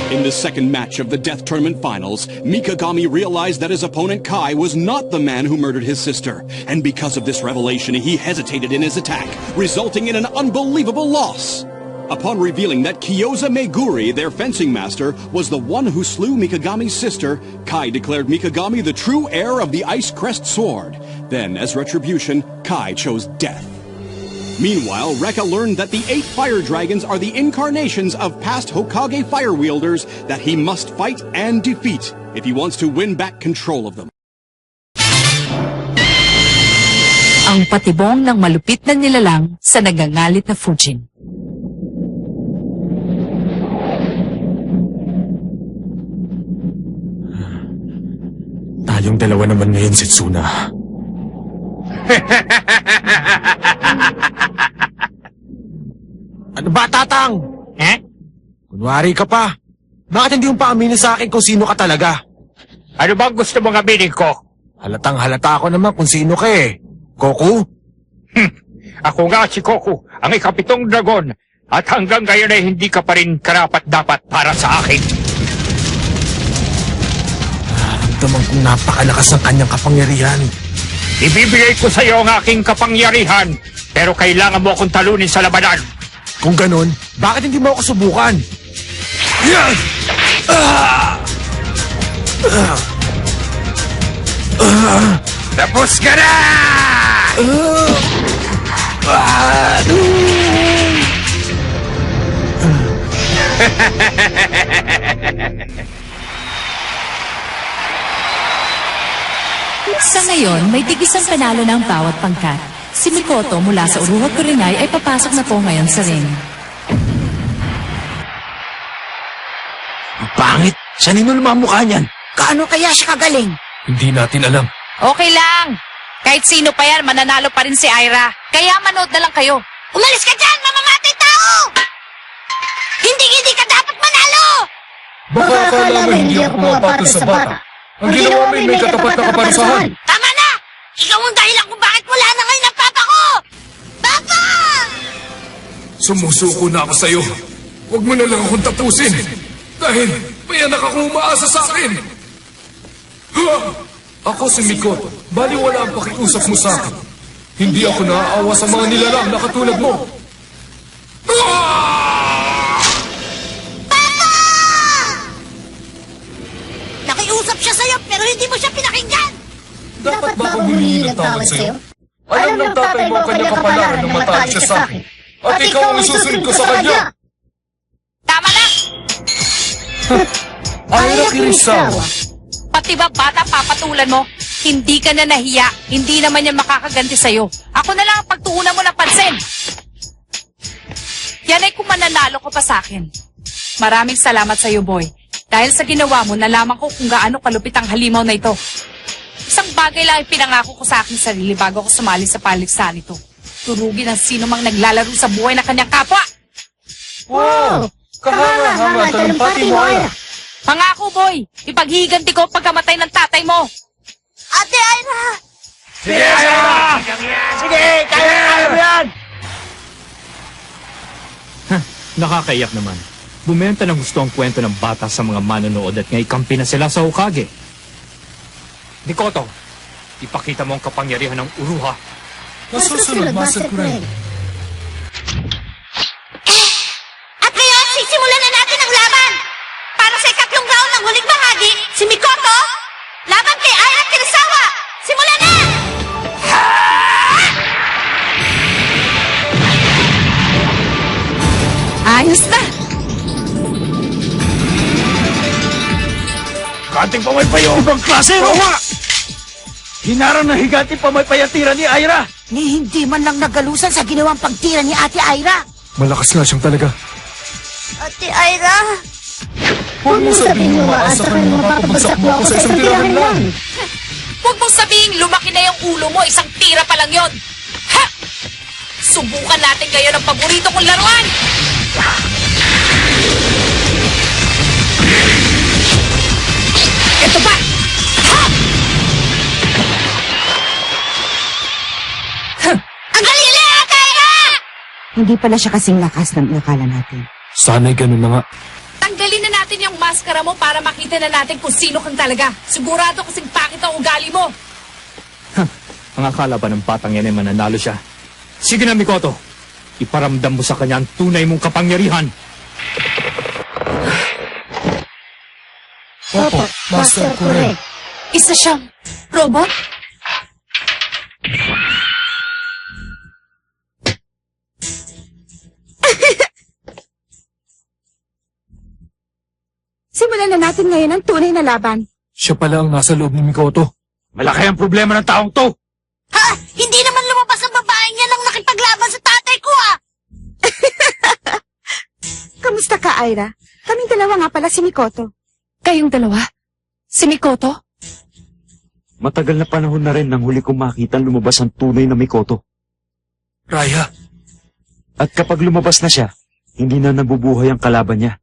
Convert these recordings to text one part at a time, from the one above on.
In the second match of the Death Tournament Finals, Mikagami realized that his opponent Kai was not the man who murdered his sister, and because of this revelation, he hesitated in his attack, resulting in an unbelievable loss. Upon revealing that Kyoza Meguri, their fencing master, was the one who slew Mikagami's sister, Kai declared Mikagami the true heir of the Ice Crest Sword. Then, as retribution, Kai chose death. Meanwhile, Rekka learned that the 8 fire dragons are the incarnations of past Hokage fire wielders that he must fight and defeat if he wants to win back control of them. Ang patibong ng malupit na nilalang sa nagangalit na Fujin. Tayong dalawa naman ngayon, Setsuna. Ano ba, Tatang? Kunwari ka pa. Bakit hindi mo pa aminin sa akin kung sino ka talaga? Ano bang gusto mong aminin ko? Halatang halata ako naman kung sino ka eh. Goku? Ako nga si Goku, ang ikapitong dragon. At hanggang ngayon ay hindi ka pa rin karapat-dapat para sa akin. Naramdaman kong napakalakas ng kanyang kapangyarihan. Ibibigay ko sa iyo ang aking kapangyarihan, pero kailangan mo akong talunin sa labanan. Kung ganun, bakit hindi mo ako subukan? Tapos ka na! Sa ngayon, may tig-isang panalo ng bawat pangkat. Si Mikoto mula sa Uruha Kurenai ay papasok na po ngayon sa ring. Ang pangit! Sanino naman ang mukha niyan? Kaano kaya siya kagaling? Hindi natin alam. Okay lang! Kahit sino pa yan, mananalo pa rin si Aira. Kaya manood na lang kayo. Umalis ka dyan, mamamatay tao! Hindi ka dapat manalo! Baka akala mo hindi ako pumapatol sa bata. Ang ginawa mo ay may katapat na kaparusahan. Tama na! Ikaw ang dahilan kung bakit wala na ngayon ang papa ko! Papa! Sumusuko na ako sa'yo. Huwag mo na lang akong tapusin. Dahil may anak akong umaasa sa akin. Ako si Mikoto. Baliwala ang pakiusap mo sa akin. Hindi ako naaawa sa mga nilalang na katulad mo. Nakiusap siya sa'yo pero hindi mo siya pinakinggan! Dapat ba akong humingi ng tawad sa'yo? Alam ng tatay mo ang kanyang kapalaran nang matalik siya sa akin. At ikaw ang isusunod ko sa kanya. Tama na! Aira Kirisawa. Pati ba bata papatulan mo? Hindi ka na nahiya. Hindi naman yan makakaganti sa'yo. Ako na lang ang pagtuunan mo ng pansin. Yan ay kung mananalo ko pa sa akin. Maraming salamat sa'yo, boy. Dahil sa ginawa mo, nalaman ko kung gaano kalupit ang halimaw na ito. Isang bagay lang ang pinangako ko sa aking sarili bago ako sumali sa paligsahan ito. Turugin ang sino mang naglalaro sa buhay na kanyang kapwa. Wow! Kahanga-hanga talumpati mo, Aira. Pangako, boy. Ipaghihiganti ko pagkamatay ng tatay mo. Ate Aira! Sige, Aira! Sige, kaya mo yan! Nakakaiyak naman. Bumenta ng gusto ang kwento ng bata sa mga manonood at ngayon kampi na sila sa Hokage. Mikoto, ipakita mo ang kapangyarihan ng Uruha. Nasusunod, Master Kureng. At ngayon, sisimulan na natin ang laban! Para sa ikatlong round ng huling bahagi, si Mikoto, laban kay Aira Kirisawa! Simulan na! Ayos na! Kanting pamaypayo! Ibang klase, Roha! Hinarang na higanting pamaypayatira ni Aira! Ni hindi man lang nagalusan sa ginawang pagtira ni Ate Aira. Malakas nga siyang talaga. Ate Aira! Huwag mo sabihin umaasa ka na mapapabagsak mo ako sa isang tirahan lang. Huwag mong sabihin lumaki na yung ulo mo, isang tira pa lang yon. Ha! Subukan natin kayo ng paborito kong laruan! Ito ba? Ha! Ang galing niya, Ate Aira! Hindi pala siya kasing lakas ng akala natin. Sana'y ganun na nga. Tanggalin Tanggalin na natin yung maskara mo para makita na natin kung sino kang talaga. Sigurado kasing pakit ang ugali mo. Ang akala ba ng batang yan ay mananalo siya? Sige na, Mikoto. Iparamdam mo sa kanya ang tunay mong kapangyarihan. Opo, Master Kure. Isa siyang robot? Simulan na natin ngayon ang tunay na laban. Siya pala ang nasa loob ni Mikoto. Malaki ang problema ng taong to. Ha? Hindi naman lumabas ang babaeng niya nang nakipaglaban sa tatay ko, ah! Kamusta ka, Aira? Kaming dalawa nga pala si Mikoto. Kayong dalawa? Si Mikoto? Matagal na panahon na rin nang huli kong makita lumabas ang tunay na Mikoto. Raya, At kapag lumabas na siya, hindi na nabubuhay ang kalaban niya.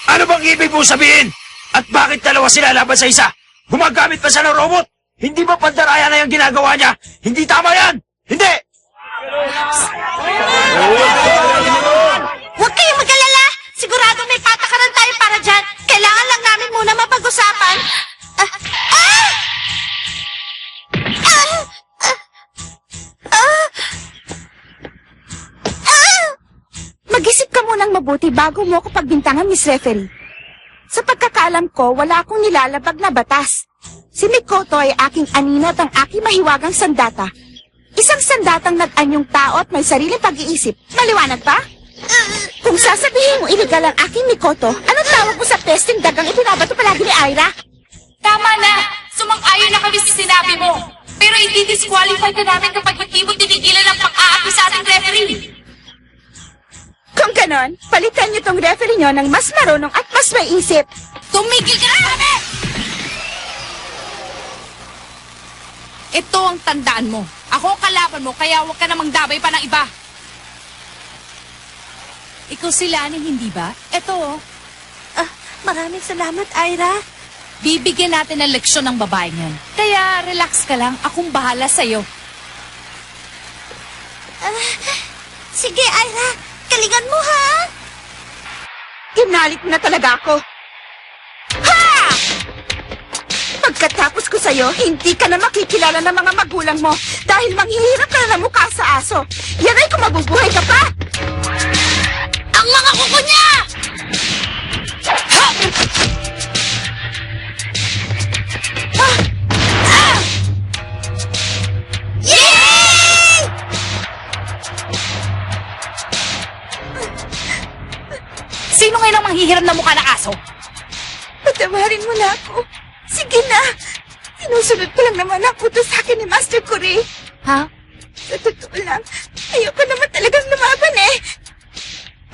Ano bang ibig mong sabihin? At bakit dalawa sila laban sa isa? Gumagamit pa siya ng robot? Hindi ba pandaraya na yung ginagawa niya? Hindi tama yan! Hindi! Huwag kayong mag-alala! Sigurado may patakaran tayo para dyan. Kailangan lang namin muna mapag-usapan. Mag-isip ka munang mabuti bago mo ako pagbintangan, Miss Referee. Sa pagkakaalam ko, wala akong nilalabag na batas. Si Mikoto ay aking anino at ang aking mahiwagang sandata. Isang sandatang nag-anyong tao at may sariling pag-iisip. Maliwanag ba? Kung sasabihin mo iligal ang aking Mikoto, anong tawag mo sa pesting dagang ipinabato palagi ni Aira? Tama na! Sumang-ayon na kami sa sinabi mo. Pero hindi disqualify ka namin kapag hindi mo tinigilan ang pang-aapi sa ating referee. Kung ganon, palitan niyo tong referee niyo ng mas marunong at mas may isip. Tumigil ka na kami! Ito ang tandaan mo. Ako ang kalaban mo, kaya huwag ka namang dabay pa ng iba. Ikaw si Lani, hindi ba? Ito, oh. Maraming salamat, Aira. Bibigyan natin ng leksyon ng babaeng yan. Kaya relax ka lang, akong bahala sa'yo. Sige, Aira. Kalingan mo, ha? Ginalit mo na talaga ako. Ha! Pagkatapos ko sa'yo, hindi ka na makikilala ng mga magulang mo dahil manghihirap ka na ng mukha sa aso. Yan ay kung mabubuhay ka pa! Ang mga kuko niya! Ha! Yay! Sino ngayon ang manghihiram ng mukha ng aso? Patawarin mo na ako. Sige na. Sinusunod ko lang naman ang utos sa akin ni Master Kure. Ha? Sa totoo lang, ayoko naman talagang lumaban eh.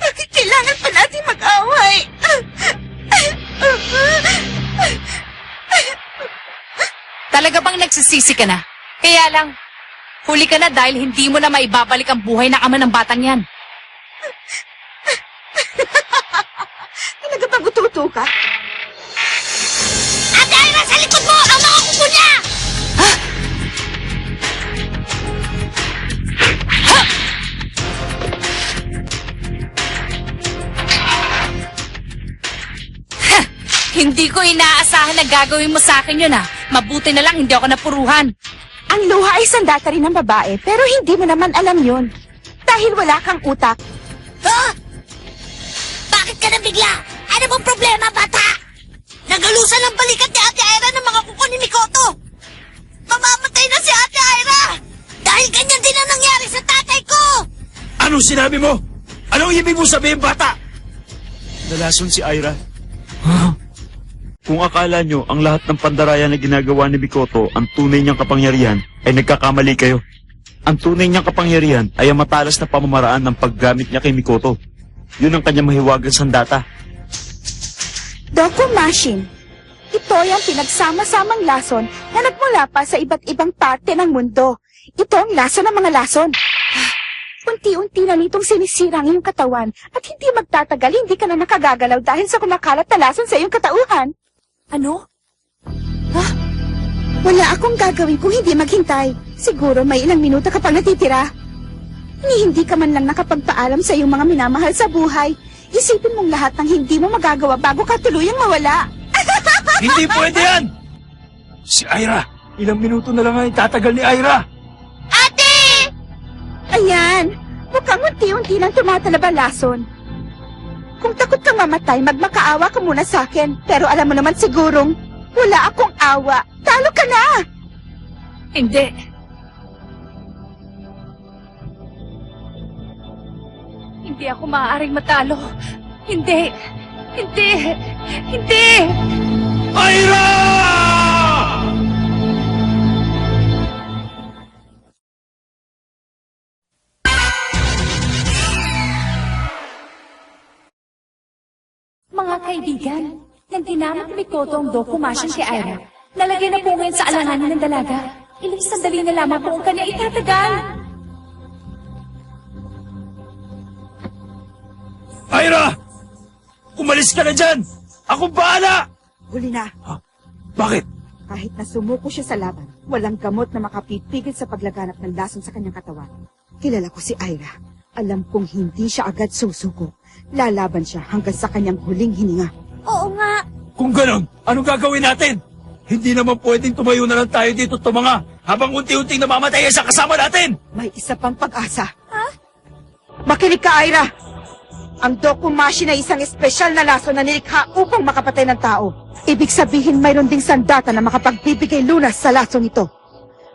Bakit kailangan pa natin mag-away? Talaga bang nagsisisi ka na? Kaya lang, huli ka na dahil hindi mo na maibabalik ang buhay na ama ng batang yan. Talaga bang ututo ka? Ate Aira, sa likod mo! Ang mga kuko niya! Hindi ko inaasahan na gagawin mo sa akin yun, ha. Mabuti na lang hindi ako napuruhan. Ang luha ay sandata rin ng babae, pero hindi mo naman alam yun. Dahil wala kang utak. Ha? Bakit ka nabigla? Ano bang problema, bata? Nagalusan ang balikat ni Ate Aira ng mga kuko ni Mikoto. Mamamatay na si Ate Aira! Dahil ganyan din ang nangyari sa tatay ko! Anong sinabi mo? Anong ibig mo sabihin, bata? Nalason si Aira. Kung akala nyo ang lahat ng pandaraya na ginagawa ni Mikoto ang tunay niyang kapangyarihan, ay nagkakamali kayo. Ang tunay niyang kapangyarihan ay ang matalas na pamamaraan ng paggamit niya kay Mikoto. Yun ang kanyang mahiwagang sandata. Doku Machine. Ito ay ang pinagsama-samang lason na nagmula pa sa iba't ibang parte ng mundo. Ito ang lason ng mga lason. Unti-unti na nitong sinisira ang iyong katawan at hindi magtatagal hindi ka na nakagagalaw dahil sa kumakalat na lason sa iyong katauhan. Ano? Ha? Wala akong gagawin kung hindi maghintay. Siguro may ilang minuto ka pang natitira. Hindi ka man lang nakapagpaalam sa iyong mga minamahal sa buhay. Isipin mong lahat ng hindi mo magagawa bago ka tuluyang mawala. Hindi pwede yan! Si Ira, ilang minuto na lang ang itatagal ni Ira. Ayan, mukhang unti-unti nang tumatalab ang lason. Kung takot kang mamatay, magmakaawa ka muna sa akin. Pero alam mo naman sigurong, wala akong awa. Talo ka na! Hindi. Hindi ako maaaring matalo. Hindi. Hindi. Hindi. Ira! Mga kaibigan, nang ginamit ni Mikoto ang dokumasyon kay Ira, nalagay na po ngayon sa alanganin ng dalaga. Ilang sandali na lamang po ang kanya itatagal. Ira! Umalis ka na dyan! Ako bahala! Huli na. Bakit? Kahit na sumuko siya sa laban, walang gamot na makapipigil sa paglaganap ng lason sa kanyang katawan. Kilala ko si Ira. Alam kong hindi siya agad susuko. Lalaban siya hanggang sa kanyang huling hininga. Oo nga. Kung ganon, anong gagawin natin? Hindi naman pwedeng tumayo na lang tayo dito tumanga habang unti-unting namamatay sa kasama natin! May isa pang pag-asa. Ha? Makinig ka, Ira! Ang Dokumashi na isang espesyal na laso na nilikha upang makapatay ng tao. Ibig sabihin mayroon ding sandata na makapagbibigay lunas sa lasong ito.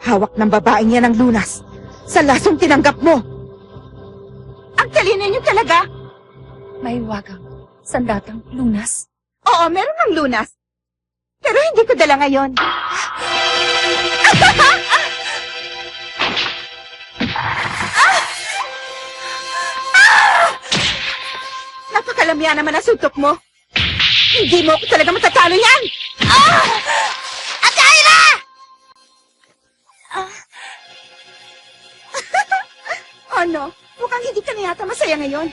Hawak ng babaeng yan ang lunas. Sa lasong tinanggap mo. Ang talino niyo talaga. May wagang sandatang lunas. Oo, meron ng lunas. Pero hindi ko dala ngayon. Napakalamya naman ang suntok mo. Hindi mo ako talaga matatalo yan! Ate Ira! Ano? Mukhang hindi ka na yata masaya ngayon.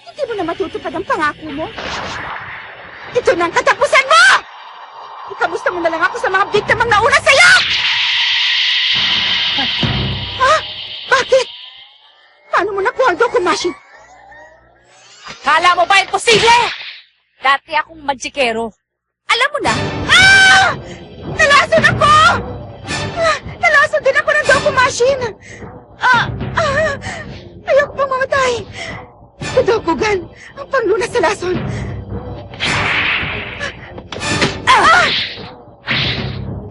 Hindi mo na matutupad ang pangako mo. Ito na ang katapusan mo! Ikamusta mo na lang ako sa mga biktimang nauna sa'yo! Ha? Bakit? Paano mo nakuha ang Dokumashi? Kala mo ba imposible? Dati akong magikero. Alam mo na, Nalason ako! Nalason din ako ng Dokumashi! Ayoko pang mamatay! Kudokugan, ang panglunas sa lason!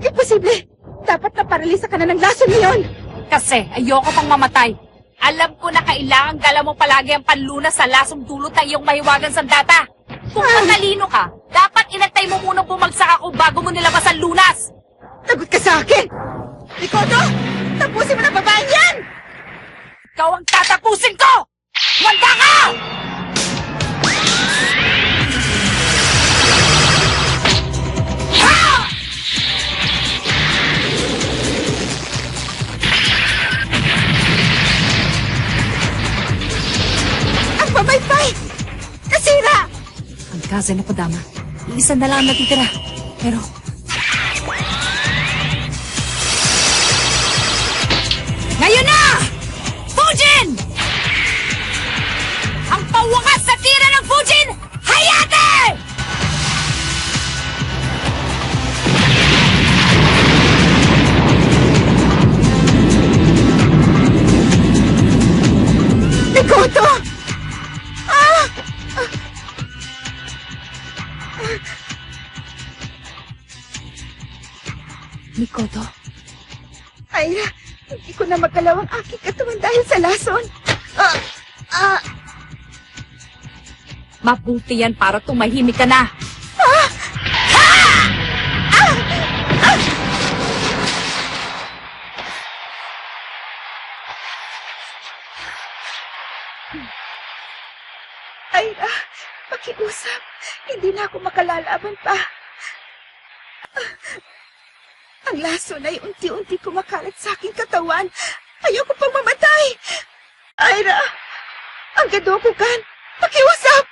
Imposible! Dapat na paralisa ka na ng lason ngayon! kasi ayoko pang mamatay. Alam ko na kailangan gala mo palagi ang panlunas sa lasong dulot ng iyong mahiwagang sandata. Kung matalino ka, dapat inantay mo munang bumagsak ako bago mo nilabas ang lunas. Tagot ka sa akin! Mikoto! Tapusin mo na babaeng yan! Ikaw ang tatapusin ko! Wanda ka! Ang pamaypay! Nasira! Ang kaze na Kodama. Iisa na lang ang natitira. Pero... Ngayon na! Fujin! Ang pawangas sa tira ng Fujin! Hayate! Mikoto! Mikoto, Ira, hindi ko na magalaw ang aking katawan dahil sa lason. mabuti yan para tumahimik ka na. Ira, pakiusap. Hindi na ako makalalaban pa. Ang lason ay unti-unti kumakalat sa aking katawan. Ayoko pang mamatay. Ira, ang gadokugan. Pakiusap.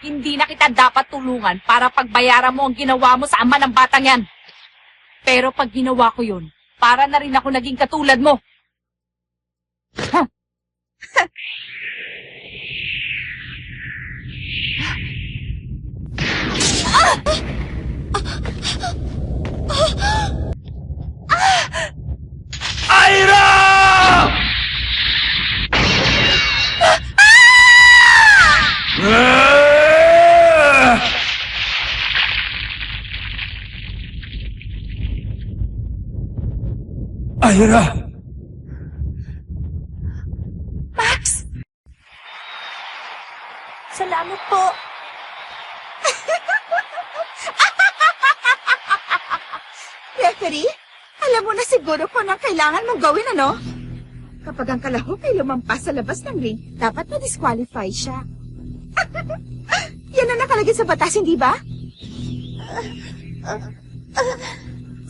Hindi na kita dapat tulungan para pagbayaran mo ang ginawa mo sa ama ng batang yan. Pero pag ginawa ko yun, para na rin ako naging katulad mo. Aira! Max! Salamat po. Referee, alam mo na siguro kung anong kailangan mong gawin, ano? Kapag ang kalahok ay lumampas sa labas ng ring, dapat ma-disqualify siya. Yan ang nakalagay sa batas, hindi ba?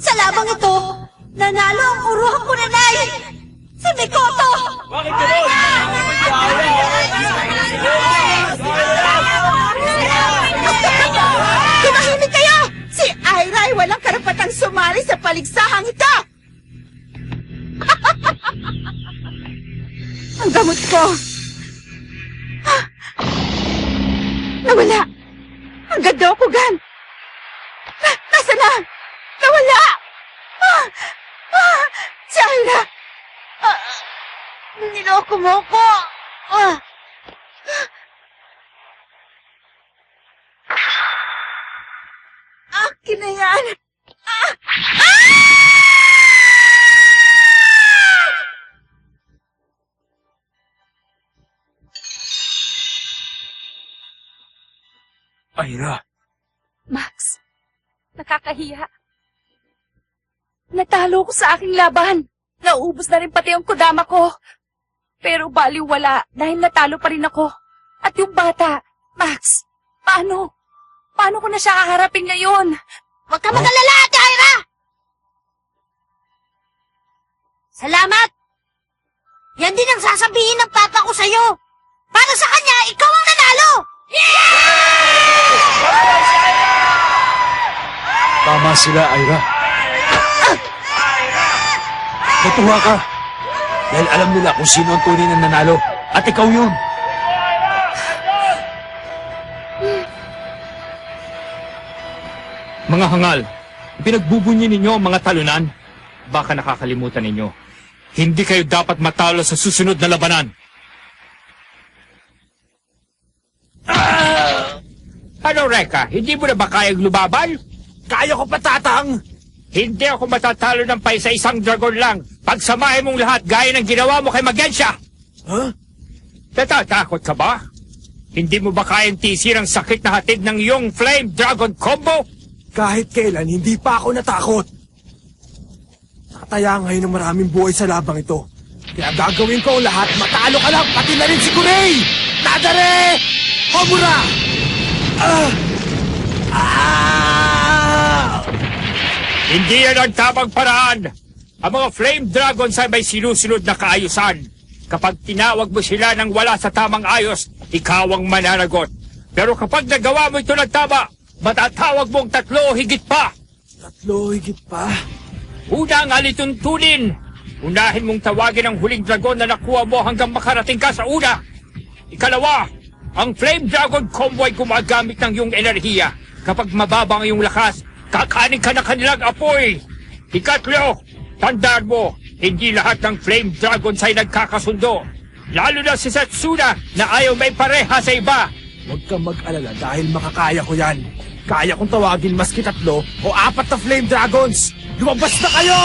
Sa labang ito, nanalo ang uruhang kunanay! Si Mikoto! Bakit gano'n? Tumahimik kayo! Si Aira ay walang karapatang sumali sa paligsahang ito! Ang gamot ko! Nawala! Ang gadokugan! Nasa na? Nawala! Si Aira! Niloko mo ko! Akin na yan! Aira! Max, nakakahiya. Natalo ko sa aking laban. Naubos na rin pati ang kodama ko. Pero baliwala dahil natalo pa rin ako. At yung bata, Max, paano? Paano ko na siya kaharapin ngayon? Huwag ka mag-alala, Ate Aira! Salamat! Yan din ang sasabihin ng papa ko sa'yo. Para sa kanya, ikaw ang nanalo! Tama sila, Aira. Natuwa ka. Dahil alam nila kung sino ang tunay na nanalo. At ikaw yun. Mga hangal, pinagbubunyi ninyo ang mga talunan. Baka nakakalimutan ninyo. Hindi kayo dapat matalo sa susunod na labanan. Ano, Reka? Hindi mo na ba kayang lumaban? Kaya ko patatang. Hindi ako matatalo ng paisa-isang dragon lang. Pagsamahin mong lahat gaya ng ginawa mo kay Magensya. Huh? Natatakot ka ba? Hindi mo ba kayang tisir ang sakit na hatid ng iyong Flame Dragon Combo? Kahit kailan, hindi pa ako natakot. Nakataya ngayon ng maraming buhay sa labang ito. Kaya gagawin ko ang lahat, matalo ka lang, pati na rin si Kunei! Nadare! Homura! Hindi yan ang tamang paraan. Ang mga Flame Dragons ay may sinusunod na kaayusan. Kapag tinawag mo sila ng wala sa tamang ayos, ikaw ang mananagot. Pero kapag nagawa mo ito ng tama, matatawag mong 3 o higit pa. 3 o higit pa? Una ang alituntunin. Unahin mong tawagin ang huling dragon na nakuha mo hanggang makarating ka sa una. Ikalawa, ang Flame Dragon Combo ay gumagamit ng iyong enerhiya. Kapag mababa ang iyong lakas, kakanin ka na kanilang apoy. Ikatlo, tandaan mo, hindi lahat ng Flame Dragons ay nagkakasundo. Lalo na si Setsuna na ayaw may pareha sa iba. Huwag kang mag-alala dahil makakaya ko yan. Kaya kong tawagin maski 3 o 4 na Flame Dragons. Lumabas na kayo!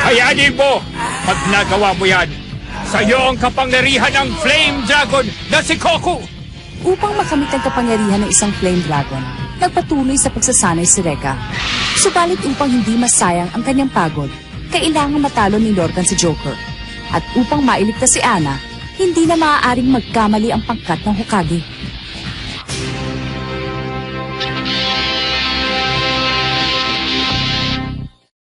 Kayanin mo! Pag nagawa mo yan, sa'yo ang kapangyarihan ng Flame Dragon na si Koku! Upang makamit ang kapangyarihan ng isang Flame Dragon, nagpatuloy sa pagsasanay si Reka. Subalit upang hindi masayang ang kanyang pagod, kailangan matalo ni Lorcan si Joker. At upang mailigtas si Ana, hindi na maaaring magkamali ang pangkat ng Hokage.